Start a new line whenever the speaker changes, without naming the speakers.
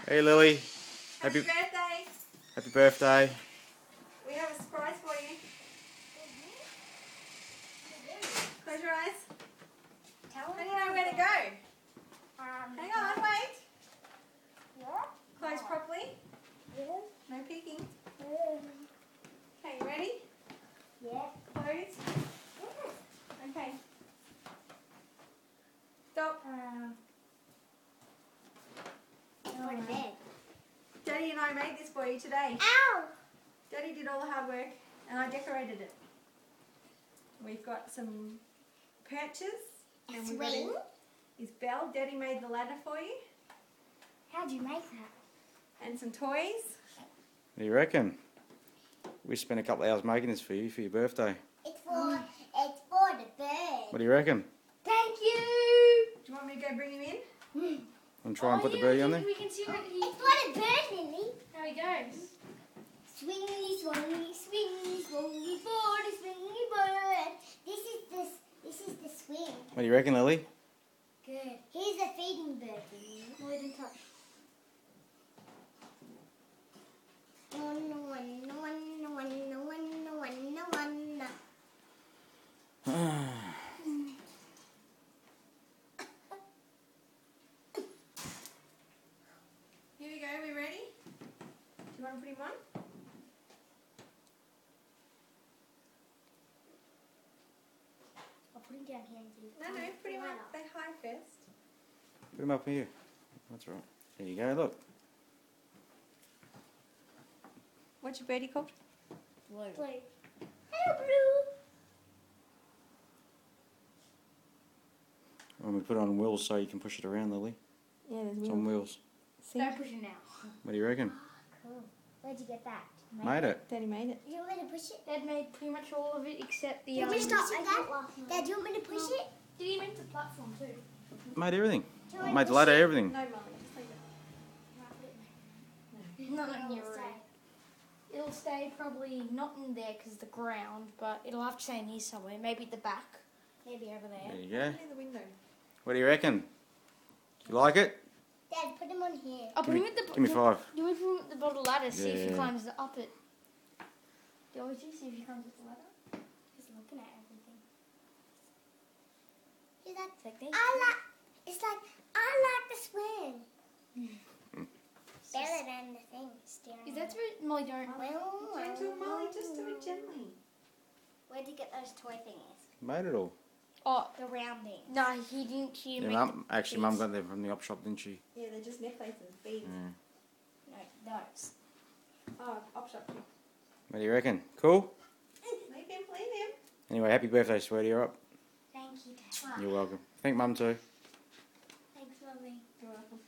Hey Lily.
Happy birthday.
Happy birthday.
We have a surprise for you. Close your eyes. How do you know where to go? Hang on, wait. Close properly. No peeking. Okay, you ready?
Yeah.
Close. Okay. Stop. Daddy and I made this for you today.
Ow!
Daddy did all the hard work and I decorated it. We've got some perches. And we've got
Swing?
his bell. Daddy made the ladder for you.
How'd you make that?
And some toys.
What do you reckon? We spent a couple of hours making this for you for your birthday.
It's for the bird.
What do you reckon?
Thank you!
Do you want me to go bring him in?
I'm trying to put the birdie on there.
We can see what he...
It's for the bird, Lily.
How he goes.
Swingy, swingy, swingy, swingy bird, swingy bird. This is the swing.
What do you reckon, Lily?
Good. Here's a feeding bird, Lily.
Well, we didn't touch.
Here we go, we ready? Do you want to put him on?
I'll put him down here and do
No, put him up. They high first.
Put him up here. That's right. There you go, look.
What's your birdie called?
Blue. Hello, Blue.
And we put it on wheels so you can push it around, Lily.
Yeah, there's
It's on wheels.
See?
Don't push it now.
What do you reckon?
Cool. Where'd you get that?
Made it.
Daddy made it.
You want me to push it?
Dad made pretty much all of it except the...
You want me to push it, Dad? Dad, you want me to push it?
Did he make the platform too?
Made everything.
Do you want me
Made
to
the ladder,
push it?
everything.
No, Mummy, just leave it.
Not in
Oh,
your room.
sorry.
It'll stay probably not in there because the ground, but it'll have to stay in here somewhere. Maybe at the back. Maybe over there.
There you go.
Near the window.
What do you reckon? Do you like it?
Dad, put him on here.
I'll put him at the...
Give me 5.
Do we put him at the bottom of the ladder, see if he
Yeah.
climbs up it. Do you always do, see if he climbs up the ladder?
He's looking at everything. He's like,
It's like this.
I like the swing. Better than the thing staring.
Is that where Molly don't...
Gentle, Molly, just do it gently.
Where'd you get those toy thingies?
Made it all.
Oh,
The rounding.
no, he didn't. He
Yeah,
make
Mum, actually, Mum
beads.
got them from the op shop, didn't she?
Yeah, they're just necklaces, beads.
Yeah.
No, those.
Oh, op shop.
What do you reckon? Cool?
Leave him, leave him.
Anyway, happy birthday, sweetie. You're up.
Thank you, Dad.
You're welcome. Thank Mum too.
Thanks, Mummy.
You're welcome.